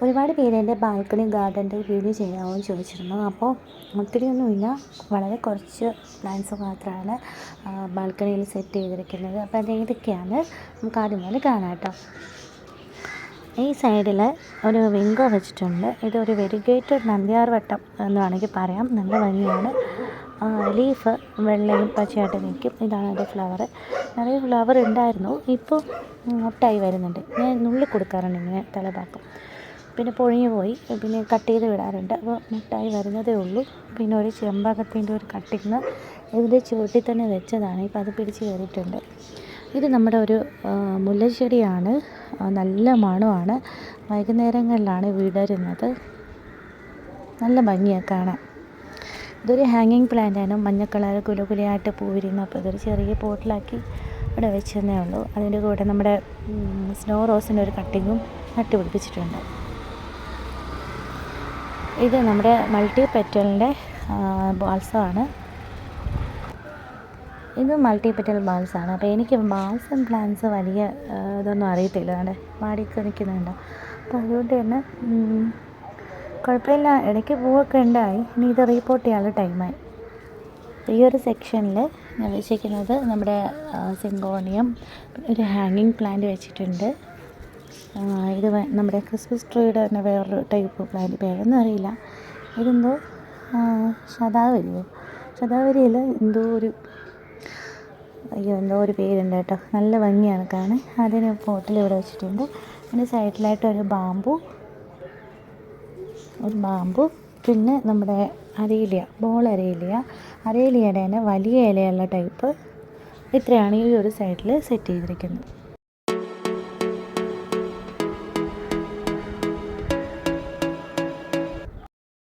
ഒരുപാട് പേര് എൻ്റെ ബാൽക്കണി ഗാർഡൻ്റെ വീഡിയോ ചെയ്യാമോ എന്ന് ചോദിച്ചിരുന്നു. അപ്പോൾ ഒത്തിരിയൊന്നുമില്ല, വളരെ കുറച്ച് പ്ലാന്റ്സ് മാത്രമാണ് ബാൽക്കണിയിൽ സെറ്റ് ചെയ്തിരിക്കുന്നത്. അപ്പോൾ അത് ഏതൊക്കെയാണ് നമുക്ക് ആദ്യം മുതൽ കാണാം കേട്ടോ. ഈ സൈഡിൽ ഒരു വിങ്കോ വെച്ചിട്ടുണ്ട്. ഇതൊരു വെരിഗേറ്റഡ് നന്ദ്യാർ വട്ടം എന്ന് വേണമെങ്കിൽ പറയാം. നല്ല ഭംഗിയാണ്. ലീഫ് വെള്ളയും പച്ചയായിട്ട് നിൽക്കും. ഇതാണ് അതിൻ്റെ ഫ്ലവർ. നിറയെ ഫ്ലവർ ഉണ്ടായിരുന്നു, ഇപ്പോൾ മൊട്ടായി വരുന്നുണ്ട്. ഞാൻ നുള്ളി കൊടുക്കാറുണ്ട് ഇങ്ങനെ തലഭാഗം, പിന്നെ പൊഴിഞ്ഞു പോയി, പിന്നെ കട്ട് ചെയ്ത് വിടാറുണ്ട്. അപ്പോൾ മുട്ടായി വരുന്നതേ ഉള്ളൂ. പിന്നെ ഒരു ചെമ്പകത്തിൻ്റെ ഒരു കട്ടിങ് ഇതിൻ്റെ ചുവട്ടിൽ തന്നെ വെച്ചതാണ്. ഇപ്പോൾ അത് പിടിച്ച് കയറിയിട്ടുണ്ട്. ഇത് നമ്മുടെ ഒരു മുല്ലച്ചെടിയാണ്. നല്ല മണമാണ്. വൈകുന്നേരങ്ങളിലാണ് വിടരുന്നത്. നല്ല ഭംഗിയാണ് കാണാൻ. ഇതൊരു ഹാങ്ങിങ് പ്ലാന്റാണ്. മഞ്ഞ കളർ കുലുകുലയായിട്ട് പൂ വിരിയുന്നു. അപ്പോൾ ഇതൊരു ചെറിയ പോട്ടിലാക്കി ഇവിടെ വെച്ചതേ ഉള്ളൂ. അതിൻ്റെ കൂടെ നമ്മുടെ സ്നോ റോസിൻ്റെ ഒരു കട്ടിങ്ങും നട്ടുപിടിപ്പിച്ചിട്ടുണ്ട്. ഇത് നമ്മുടെ മൾട്ടി പെറ്റലിൻ്റെ ബാൾസമാണ്. ഇത് മൾട്ടി പെറ്റൽ ബാൾസാണ്. അപ്പോൾ എനിക്ക് ബാൾസം പ്ലാന്റ്സ് വലിയ ഇതൊന്നും അറിയത്തില്ല. അവിടെ വാടിയൊക്കെ നിൽക്കുന്നുണ്ട്. അപ്പോൾ അതുകൊണ്ട് തന്നെ കുഴപ്പമില്ല. ഇടയ്ക്ക് പൂവൊക്കെ ഉണ്ടായി. ഇനി ഇത് റീപോർട്ട് ചെയ്യാനുള്ള ടൈമായി. ഈ ഒരു സെക്ഷനിൽ ഞാൻ വെച്ചിരിക്കുന്നത് നമ്മുടെ സിങ്കോണിയം, ഒരു ഹാങ്ങിങ് പ്ലാന്റ് വെച്ചിട്ടുണ്ട്. ഇത് നമ്മുടെ ക്രിസ്മസ് ട്രീയുടെ തന്നെ വേറൊരു ടൈപ്പ് പ്ലാന്റ്, പേരൊന്നും അറിയില്ല. ഇതെന്തോ ശതാവരിയിൽ എന്തോ ഒരു പേരുണ്ട് കേട്ടോ. നല്ല ഭംഗിയാണ് കാണാൻ. അതിന് പോട്ടിൽ ഇവിടെ വെച്ചിട്ടുണ്ട്. പിന്നെ സൈഡിലായിട്ട് ഒരു ബാമ്പു, പിന്നെ നമ്മുടെ അരേലിയ, ബോൾ അരേലിയയുടെ തന്നെ വലിയ ഇലയുള്ള ടൈപ്പ്. ഇത്രയാണ് ഈ ഒരു സൈഡിൽ സെറ്റ് ചെയ്തിരിക്കുന്നത്.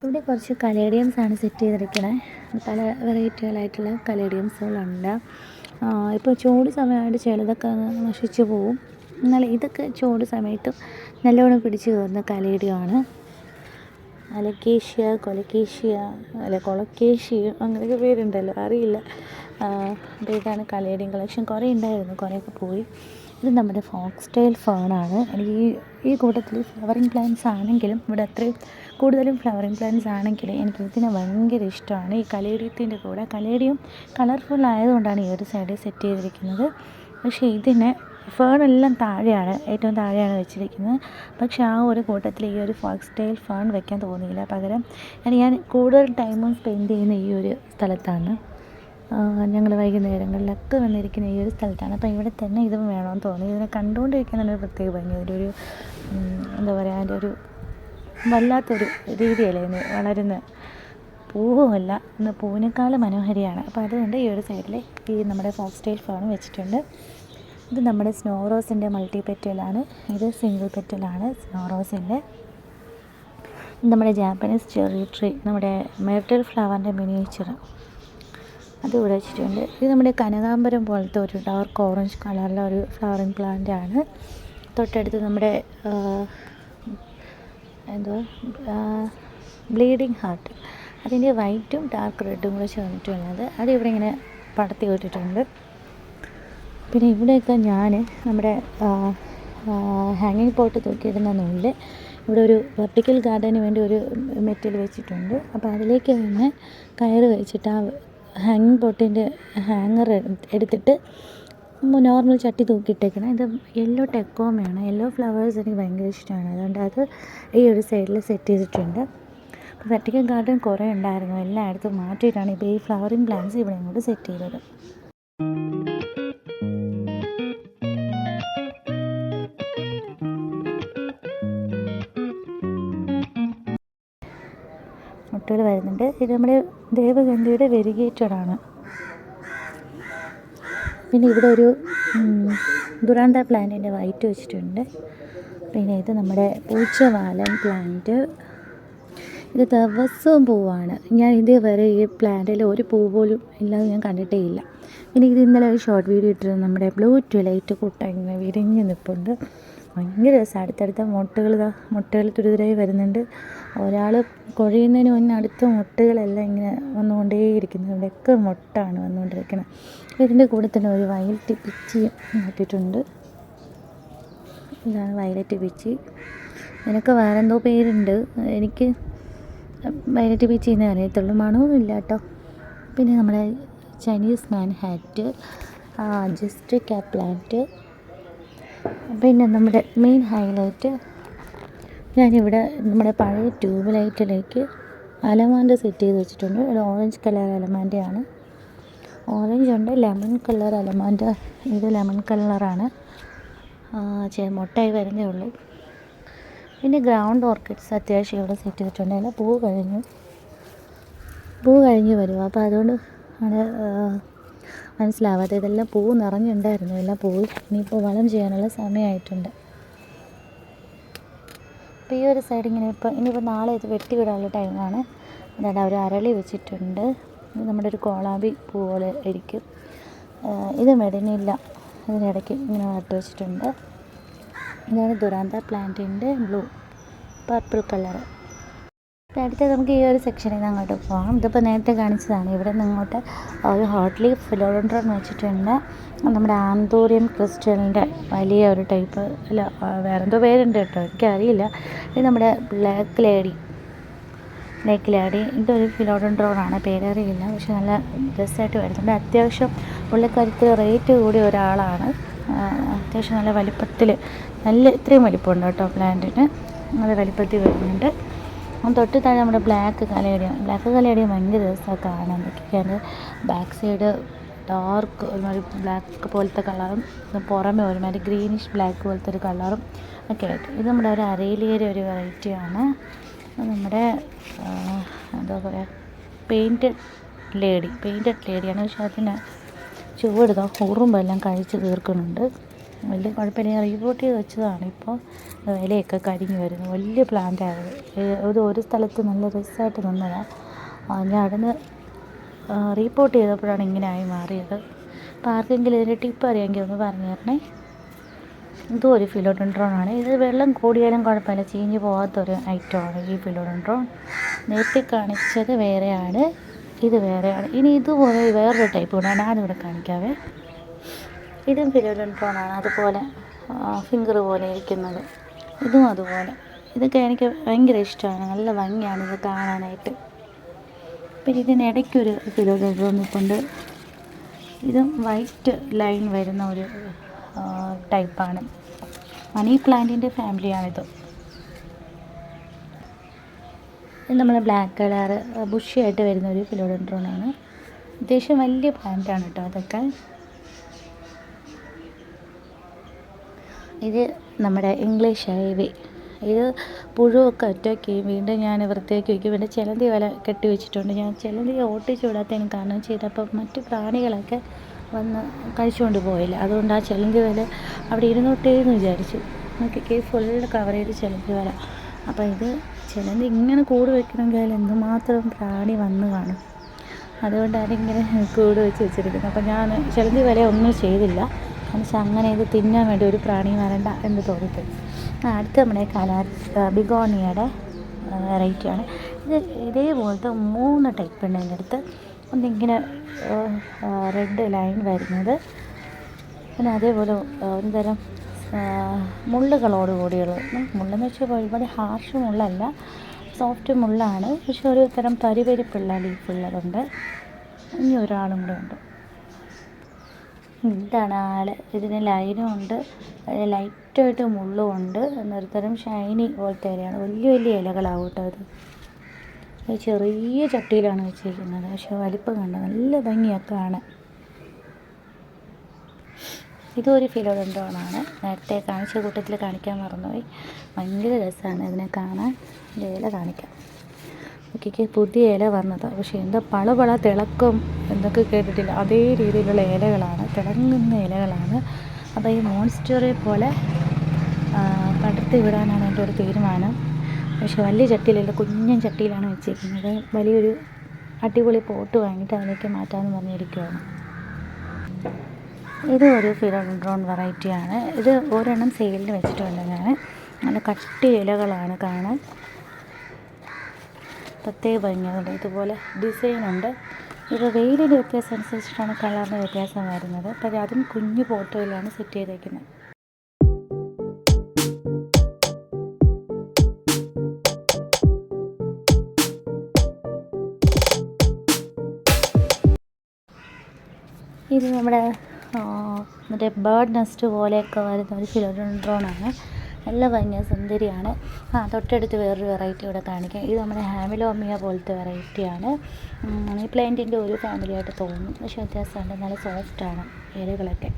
ഇവിടെ കുറച്ച് കലേഡിയംസാണ് സെറ്റ് ചെയ്തിരിക്കുന്നത്. പല വെറൈറ്റികളായിട്ടുള്ള കലേഡിയംസുകളുണ്ട്. ഇപ്പോൾ ചൂട് സമയമായിട്ട് ചിലതൊക്കെ നശിച്ചു പോവും. എന്നാൽ ഇതൊക്കെ ചൂട് സമയത്തും നല്ലോണം പിടിച്ച് കയറുന്ന കലേഡിയമാണ്. കൊലക്കേഷ്യ അങ്ങനെയൊക്കെ പേരുണ്ടല്ലോ, അറിയില്ല. അപ്പോൾ ഇതാണ് കലേഡിയം കളക്ഷൻ. കുറേ ഉണ്ടായിരുന്നു, കുറേയൊക്കെ പോയി. ഇത് നമ്മുടെ ഫോക്സ് ടെയിൽ ഫേണാണ്. എനിക്ക് ഈ കൂട്ടത്തിൽ ഫ്ലവറിങ് പ്ലാന്റ്സ് ആണെങ്കിലും, ഇവിടെ അത്രയും കൂടുതലും ഫ്ലവറിങ് പ്ലാന്റ്സ് ആണെങ്കിലും എനിക്ക് ഇതിനെ ഭയങ്കര ഇഷ്ടമാണ്. ഈ കലേഡിയത്തിൻ്റെ കൂടെ കലേഡിയം കളർഫുൾ ആയതുകൊണ്ടാണ് ഈ ഒരു സൈഡിൽ സെറ്റ് ചെയ്തിരിക്കുന്നത്. പക്ഷേ ഇതിനെ ഫേണെല്ലാം ഏറ്റവും താഴെയാണ് വെച്ചിരിക്കുന്നത്. പക്ഷേ ആ ഒരു കൂട്ടത്തിൽ ഈ ഒരു ഫോക്സ് ടെയിൽ ഫേൺ വെക്കാൻ തോന്നിയില്ല. പകരം ഞാൻ കൂടുതൽ ടൈമും സ്പെൻഡ് ചെയ്യുന്ന ഈ ഒരു സ്ഥലത്താണ്. ഞങ്ങൾ വൈകുന്നേരങ്ങളിലൊക്കെ വന്നിരിക്കുന്ന ഈ ഒരു സ്ഥലത്താണ്. അപ്പോൾ ഇവിടെ തന്നെ ഇതും വേണമെന്ന് തോന്നി. ഇതിനെ കണ്ടുകൊണ്ടിരിക്കുന്ന ഒരു പ്രത്യേക ഭംഗി. അതിൻ്റെ ഒരു എന്താ പറയുക, അതിൻ്റെ ഒരു വല്ലാത്തൊരു രീതിയല്ലേ ഇന്ന് വളരുന്ന പൂവുമല്ല, ഇന്ന് പൂവിനേക്കാളും മനോഹരിയാണ്. അപ്പോൾ അതുകൊണ്ട് ഈ ഒരു സൈഡിൽ ഈ നമ്മുടെ ഫോക്സ് ടെയിൽ ഫേൺ വെച്ചിട്ടുണ്ട്. ഇത് നമ്മുടെ സ്നോ റോസിൻ്റെ മൾട്ടി പെറ്റലാണ്. ഇത് സിംഗിൾ പെറ്റലാണ് സ്നോ റോസിൻ്റെ. നമ്മുടെ ജാപ്പനീസ് ചെറി ട്രീ, നമ്മുടെ മെർട്ടൽ ഫ്ലവറിൻ്റെ മിനിയേച്ചർ, അത് ഇവിടെ വെച്ചിട്ടുണ്ട്. ഇത് നമ്മുടെ കനകാംബരം പോലത്തെ ഒരു ഡാർക്ക് ഓറഞ്ച് കളറിലെ ഒരു ഫ്ലവറിങ് പ്ലാന്റ് ആണ്. തൊട്ടടുത്ത് നമ്മുടെ ബ്ലീഡിങ് ഹാർട്ട്, അതിൻ്റെ വൈറ്റും ഡാർക്ക് റെഡും കൂടെ ചേർന്നിട്ടുള്ളത്. അതിവിടെ ഇങ്ങനെ പടർത്തി വിട്ടിട്ടുണ്ട്. പിന്നെ ഇവിടെയൊക്കെ ഞാൻ നമ്മുടെ ഹാങ്ങിങ് പോട്ട് തൂക്കിയിടുന്ന നൂലിൽ ഇവിടെ ഒരു വെർട്ടിക്കൽ ഗാർഡന് വേണ്ടി ഒരു മെറ്റൽ വെച്ചിട്ടുണ്ട്. അപ്പോൾ അതിലേക്ക് തന്നെ കയറ് വെച്ചിട്ട് ആ ഹാങ്ങിങ് പോട്ടിൻ്റെ ഹാങ്ങർ എടുത്തിട്ട് നോർമൽ ചട്ടി തൂക്കിയിട്ടേക്കണം. ഇത് യെല്ലോ ടെക്കോമയാണ്. യെല്ലോ ഫ്ലവേഴ്സ് എനിക്ക് ഭയങ്കര ഇഷ്ടമാണ്. അതുകൊണ്ട് അത് ഈ ഒരു സൈഡിൽ സെറ്റ് ചെയ്തിട്ടുണ്ട്. അപ്പോൾ വെർട്ടിക്കൽ ഗാർഡൻ കുറേ ഉണ്ടായിരുന്നു, എല്ലായിടത്തും മാറ്റിയിട്ടാണ് ഇപ്പോൾ ഈ ഫ്ലവറിങ് പ്ലാന്റ്സ് ഇവിടെ ഇങ്ങോട്ട് സെറ്റ് ചെയ്തത്. മുട്ടുകൾ വരുന്നുണ്ട്. ഇത് നമ്മുടെ ദേവഗന്ധിയുടെ വെരിഗേറ്റഡാണ്. പിന്നെ ഇവിടെ ഒരു ദുരാന്ത പ്ലാന്റിൻ്റെ വൈറ്റ് വെച്ചിട്ടുണ്ട്. പിന്നെ ഇത് നമ്മുടെ പൂച്ചവാലൻ പ്ലാന്റ്. ഇത് ദിവസവും പൂവാണ്. ഞാൻ ഇതുവരെ ഈ പ്ലാന്റിൽ ഒരു പൂ പോലും ഇല്ലാതെ ഞാൻ കണ്ടിട്ടേ ഇല്ല. പിന്നെ ഇത് ഇന്നലെ ഒരു ഷോർട്ട് വീഡിയോ ഇട്ടിരുന്നു. നമ്മുടെ ബ്ലൂ ട്വിലൈറ്റ് കുട്ട ഇങ്ങനെ വിരിഞ്ഞ് നിൽപ്പുണ്ട്. ഭയങ്കര രസം. അടുത്തടുത്ത മുട്ടകൾ തുരുതുരായി വരുന്നുണ്ട്. ഒരാൾ കൊഴിയുന്നതിന് മുന്നേ അടുത്ത മുട്ടകളെല്ലാം ഇങ്ങനെ വന്നുകൊണ്ടേയിരിക്കുന്നു. ഇവിടെയൊക്കെ മുട്ടാണ് വന്നുകൊണ്ടിരിക്കുന്നത്. ഇതിൻ്റെ കൂടെ തന്നെ ഒരു വയലറ്റ് പിച്ചി നട്ടിട്ടുണ്ട്. ഇതാണ് വയലറ്റ് പിച്ചി. ഇതിനൊക്കെ വേറെന്തോ പേരുണ്ട്, എനിക്ക് വയലറ്റ് ബീച്ച് ചെയ്യുന്നേ അറിയത്തുള്ളൂ. മണമൊന്നും ഇല്ല കേട്ടോ. പിന്നെ നമ്മുടെ ചൈനീസ് മാൻ ഹാറ്റ്, ജസ്റ്റ് ക്യാപ് പ്ലാന്റ്. പിന്നെ നമ്മുടെ മെയിൻ ഹൈലൈറ്റ്, ഞാനിവിടെ നമ്മുടെ പഴയ ട്യൂബ് ലൈറ്റിലേക്ക് അലമാൻഡ സെറ്റ് ചെയ്ത് വെച്ചിട്ടുണ്ട്. ഒരു ഓറഞ്ച് കളർ അലമാൻഡയാണ്. ഓറഞ്ച് ഉണ്ട്, ലെമൺ കളർ അലമാൻഡ. ഇത് ലെമൺ കളറാണ്. മുട്ടായി വരുന്നേ ഉള്ളൂ. പിന്നെ ഗ്രൗണ്ട് ഓർക്കിഡ്സ് അത്യാവശ്യം ഇവിടെ സെറ്റ് ചെയ്തിട്ടുണ്ട്. എല്ലാം പൂ കഴിഞ്ഞ് വരും. അപ്പോൾ അതുകൊണ്ട് ആണ് മനസ്സിലാവാതെ. ഇതെല്ലാം പൂ നിറഞ്ഞുണ്ടായിരുന്നു, എല്ലാം പോയി. ഇനിയിപ്പോൾ വളം ചെയ്യാനുള്ള സമയമായിട്ടുണ്ട്. അപ്പോൾ ഈ ഒരു സൈഡ് ഇനിയിപ്പോൾ നാളെ ഇത് വെട്ടി വിടാനുള്ള ടൈമാണ്. അതായത് അവർ അരളി വെച്ചിട്ടുണ്ട്. ഇത് നമ്മുടെ ഒരു കോളാമ്പി പൂ പോലെ ഇരിക്കും. ഇത് മെഡിനില്ല, ഇതിനിടയ്ക്ക് ഇങ്ങനെ നട്ട് വെച്ചിട്ടുണ്ട്. ഇതാണ് ദുരാന്ത പ്ലാന്റിൻ്റെ പർപ്പിൾ കളറ്. അടുത്ത നമുക്ക് ഈ ഒരു സെക്ഷനിൽ നിന്ന് അങ്ങോട്ട് പോകാം. ഇതിപ്പോൾ നേരത്തെ കാണിച്ചതാണ്. ഇവിടെ നിന്ന് ഇങ്ങോട്ട് ഒരു ഹോട്ട് ലീഫ് ഫിലോഡൻഡ്രോൺ വെച്ചിട്ടുണ്ട്. നമ്മുടെ ആന്തൂറിയം ക്രിസ്റ്റലിൻ്റെ വലിയ ഒരു ടൈപ്പ്, അല്ല വേറെന്തോ പേരുണ്ട് കേട്ടോ, എനിക്കറിയില്ല. ഇത് നമ്മുടെ ബ്ലാക്ക് ലേഡി. ഇതൊരു ഫിലോഡൻഡ്രോണാണ്, പേരറിയില്ല. പക്ഷെ നല്ല രസമായിട്ട് വരുന്നുണ്ട്. അത്യാവശ്യം പുള്ളിക്കാര്യത്തിൽ റേറ്റ് കൂടിയ ഒരാളാണ്. അത്യാവശ്യം നല്ല വലിപ്പത്തിൽ, ഇത്രയും വലിപ്പമുണ്ട് കേട്ടോ പ്ലാന്റിന്. നല്ല വലിപ്പത്തിൽ വരുന്നുണ്ട്. തൊട്ട് താഴെ നമ്മുടെ ബ്ലാക്ക് കലേഡിയം ഭയങ്കര രസമാണ് കാണാൻ. എന്തൊക്കെയാണ് ബാക്ക് സൈഡ് ഡാർക്ക് ഒരുമാതിരി ബ്ലാക്ക് പോലത്തെ കളറും, പുറമെ ഒരുമാതിരി ഗ്രീനിഷ് ബ്ലാക്ക് പോലത്തെ ഒരു കളറും ഒക്കെ ആയിട്ട്. ഇത് നമ്മുടെ ഒരു അരയിലേറെ ഒരു വെറൈറ്റിയാണ്. നമ്മുടെ എന്താ പറയുക, പെയിൻറ്റഡ് ലേഡിയാണ്. പക്ഷെ അതിന് ചുവടുതോ ഉറുമ്പെല്ലാം കഴിച്ച് തീർക്കുന്നുണ്ട്. വലിയ കുഴപ്പമില്ല. റീപോർട്ട് ചെയ്ത് വെച്ചതാണ്. ഇപ്പോൾ ഇലയൊക്കെ കരിഞ്ഞ് വരുന്നു. വലിയ പ്ലാന്റായത്. ഒരു സ്ഥലത്ത് നല്ല രസമായിട്ട് നിന്നതാണ്. ഞാൻ അവിടുന്ന് റീപോർട്ട് ചെയ്തപ്പോഴാണ് ഇങ്ങനെ ആയി മാറിയത്. അപ്പോൾ ആർക്കെങ്കിലും ഇതിൻ്റെ ടിപ്പ് അറിയാമെങ്കിൽ ഒന്ന് പറഞ്ഞു തരണേ. ഇതും ഒരു ഫിലോഡൻഡ്രോണാണ്. ഇത് വെള്ളം കൂടിയാലും കുഴപ്പമില്ല, ചീഞ്ഞ് പോകാത്തൊരു ഐറ്റമാണ് ഈ ഫിലോഡൻഡ്രോൺ. നേരത്തെ കാണിച്ചത് വേറെയാണ്, ഇത് വേറെയാണ്. ഇനി ഇതുപോലെ വേറൊരു ടൈപ്പ് കൂടെ ഞാനിവിടെ കാണിക്കാവേ. ഇതും ഫിലോഡൻഡ്രോണാണ്, അതുപോലെ ഫിംഗർ പോലെ ഇരിക്കുന്നത്. ഇതും അതുപോലെ. ഇതൊക്കെ എനിക്ക് ഭയങ്കര ഇഷ്ടമാണ്, നല്ല ഭംഗിയാണ് ഇത് കാണാനായിട്ട്. പിന്നെ ഇതിനിടയ്ക്കൊരു ഫിലോഡൻഡ്രോൺ നിൽപ്പുണ്ട്. ഇതും വൈറ്റ് ലൈൻ വരുന്ന ഒരു ടൈപ്പാണ്. മണി പ്ലാന്റിൻ്റെ ഫാമിലിയാണിത്. ഇത് നമ്മൾ ബ്ലാക്ക് കളർ ബുഷിയായിട്ട് വരുന്ന ഒരു ഫിലോഡൻഡ്രോണാണ്. അത്യാവശ്യം വലിയ പ്ലാന്റാണ് കേട്ടോ അതൊക്കെ. ഇത് നമ്മുടെ ഇംഗ്ലീഷ് ഹൈവേ. ഇത് പുഴുവൊക്കെ അറ്റാക്ക് ചെയ്യും. വീണ്ടും ഞാൻ വൃത്തിയാക്കി വയ്ക്കും. പിന്നെ ചിലന്തി വല കെട്ടി വെച്ചിട്ടുണ്ട്. ഞാൻ ചിലന്തി ഓട്ടിച്ച് വിടാത്തതിന് കാരണം ചെയ്തപ്പോൾ മറ്റു പ്രാണികളൊക്കെ വന്ന് കഴിച്ചുകൊണ്ട് പോയില്ല. അതുകൊണ്ട് ആ ചിലന്തി വല അവിടെ ഇരുന്നോട്ടേന്ന് വിചാരിച്ചു. നോക്കിക്കേ, ഫുള്ള് കവർ ചെയ്ത് ചിലന്തി വല. അപ്പോൾ ഇത് ചിലന്തി ഇങ്ങനെ കൂട് വെക്കണമെങ്കിൽ എന്തുമാത്രം പ്രാണി വന്ന് കാണും. അതുകൊണ്ടാണ് ഇങ്ങനെ കൂട് വെച്ചിരിക്കുന്നത്. അപ്പോൾ ഞാൻ ചിലന്തി വല ഒന്നും ചെയ്തില്ല. എന്നുവെച്ചാൽ അങ്ങനെ ഇത് തിന്നാൻ വേണ്ടി ഒരു പ്രാണി വരണ്ട എന്ന് തോന്നിപ്പോയി. അടുത്ത നമ്മുടെ ബിഗോണിയയുടെ വെറൈറ്റിയാണ്. ഇത് ഇതേപോലത്തെ 3 ടൈപ്പ് ഉണ്ട് എൻ്റെ അടുത്ത്. ഒന്നിങ്ങനെ റെഡ് ലൈൻ വരുന്നത്, പിന്നെ അതേപോലെ ഒരു തരം മുള്ളുകളോട് കൂടിയുള്ളത്. മുള്ളെന്ന് വെച്ചാൽ ഒരുപാട് ഹാർഷ് മുള്ളല്ല, സോഫ്റ്റ് മുള്ളാണ്. പക്ഷെ ഒരു തരം പരിപരിപ്പുള്ള ലീഫുള്ളതുണ്ട്. ഇനി ഒരാളും കൂടെ ഉണ്ട്. ഇതാണ് ആള്. ഇതിന് ലൈനും ഉണ്ട്, ലൈറ്റായിട്ട് മുള്ളും ഉണ്ട്. എന്നൊരു തരം ഷൈനി പോലത്തെ ഇലയാണ്. വലിയ ഇലകളാവും കേട്ടോ. അത് ചെറിയ ചട്ടിയിലാണ് വെച്ചിരിക്കുന്നത്. പക്ഷെ വലിപ്പം കണ്ടോ, നല്ല ഭംഗിയാണ് കാണാൻ. ഇതൊരു ഫിലോഡൻഡ്രോണാണ്. നേരത്തെ കാണിച്ച കൂട്ടത്തിൽ കാണിക്കാൻ മറന്നുപോയി. ഭയങ്കര രസമാണ് ഇതിനെ കാണാൻ. ഇല കാണിക്കാം. നോക്കിക്ക്, പുതിയ ഇല വന്നതാണ്. പക്ഷേ എന്താ പളപള തിളക്കം എന്തൊക്കെ കേട്ടിട്ടില്ല, അതേ രീതിയിലുള്ള ഇലകളാണ്, തിളങ്ങുന്ന ഇലകളാണ്. അപ്പോൾ ഈ മോൺസ്റ്ററെ പോലെ പടർത്തി വിടാനാണ് എൻ്റെ ഒരു തീരുമാനം. പക്ഷേ വലിയ ചട്ടിയിലല്ല, കുഞ്ഞൻ ചട്ടിയിലാണ് വെച്ചിരിക്കുന്നത്. വലിയൊരു അടിപൊളി പോട്ട് വാങ്ങിയിട്ട് അതിലേക്ക് മാറ്റാമെന്ന് പറഞ്ഞിരിക്കുകയാണ്. ഇത് ഒരു ഫിലോഡൻഡ്രോൺ വെറൈറ്റിയാണ്. ഇത് ഒരെണ്ണം സെയിലിന് വെച്ചിട്ടുണ്ട് ഞാൻ. നല്ല കട്ടി ഇലകളാണ് കാണാൻ. പ്രത്യേക ഭംഗിയുണ്ട്. ഇതുപോലെ ഡിസൈനുണ്ട്. ഇത് വെയിലിൻ്റെ വ്യത്യാസം അനുസരിച്ചിട്ടാണ് കളറിൻ്റെ വ്യത്യാസം വരുന്നത്. അപ്പോൾ അതും കുഞ്ഞു പോട്ടുകളിലാണ് സെറ്റ് ചെയ്തേക്കുന്നത്. ഇത് നമ്മുടെ മറ്റേ ബേർഡ് നെസ്റ്റ് പോലെയൊക്കെ വരുന്ന ഒരു ഫിലോഡൻഡ്രോണാണ്. നല്ല ഭംഗിയ, സുന്ദരിയാണ്. തൊട്ടടുത്ത് വേറൊരു വെറൈറ്റി ഇവിടെ കാണിക്കാം. ഇത് നമ്മുടെ ഹാമിലോമിയ പോലത്തെ വെറൈറ്റിയാണ്. ഈ പ്ലാന്റിൻ്റെ ഒരു ഫാമിലിയായിട്ട് തോന്നും, പക്ഷേ വ്യത്യാസമുണ്ട്. നല്ല സോഫ്റ്റാണ് ഇലകളൊക്കെ.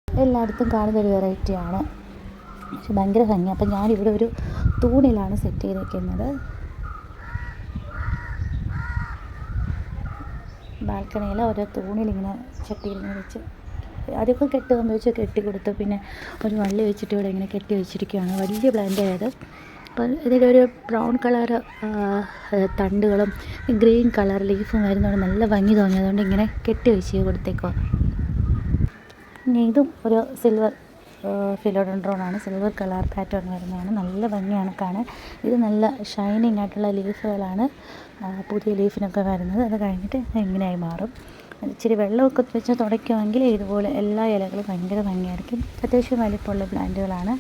എല്ലായിടത്തും കാണുന്നൊരു വെറൈറ്റിയാണ്, പക്ഷെ ഭയങ്കര ഭംഗി. അപ്പം ഞാനിവിടെ ഒരു തൂണിലാണ് സെറ്റ് ചെയ്തിരിക്കുന്നത്. ബാൽക്കണിയിൽ ഓരോ തൂണിലിങ്ങനെ ചട്ടിയിലിങ്ങനെ വെച്ച് അതൊക്കെ കെട്ടുമ്പോൾ വെച്ച് കെട്ടി കൊടുത്തു. പിന്നെ ഒരു വള്ളി വെച്ചിട്ട് ഇവിടെ ഇങ്ങനെ കെട്ടി വെച്ചിരിക്കുകയാണ്. വലിയ പ്ലാന്റ് ആയത്. അപ്പം ഇതിലൊരു ബ്രൗൺ കളർ തണ്ടുകളും ഗ്രീൻ കളർ ലീഫും വരുന്നതുകൊണ്ട് നല്ല ഭംഗി തോന്നി. അതുകൊണ്ട് ഇങ്ങനെ കെട്ടി വെച്ച് കൊടുത്തേക്കോ. ഇനി ഇതും ഒരു സിൽവർ ഫിലോഡൻഡ്രോണാണ്. സിൽവർ കളർ പാറ്റേൺ വരുന്നതാണ്. നല്ല ഭംഗിയാണ് കാണാൻ. ഇത് നല്ല ഷൈനിങ് ആയിട്ടുള്ള ലീഫുകളാണ് പുതിയ ലീഫിനൊക്കെ വരുന്നത്. അത് കഴിഞ്ഞിട്ട് ഇങ്ങനെയായി മാറും. ഇച്ചിരി വെള്ളമൊക്കെ വെച്ച് തുടയ്ക്കുമെങ്കിൽ ഇതുപോലെ എല്ലാ ഇലകളും ഭയങ്കര ഭംഗിയായിരിക്കും. അത്യാവശ്യം വലിപ്പമുള്ള പ്ലാന്റുകളാണ്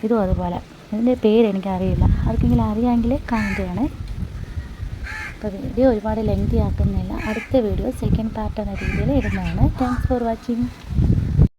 ഇതും അതുപോലെ. ഇതിൻ്റെ പേര് എനിക്കറിയില്ല, ആർക്കെങ്കിലും അറിയാമെങ്കിൽ കമൻറ്റ് ചെയ്യണേ. അപ്പോൾ വീഡിയോ ഒരുപാട് ലെങ്തി ആക്കുന്നില്ല. അടുത്ത വീഡിയോ സെക്കൻഡ് പാർട്ട് എന്ന രീതിയിൽ ഇടുന്നതാണ്. Thanks for watching.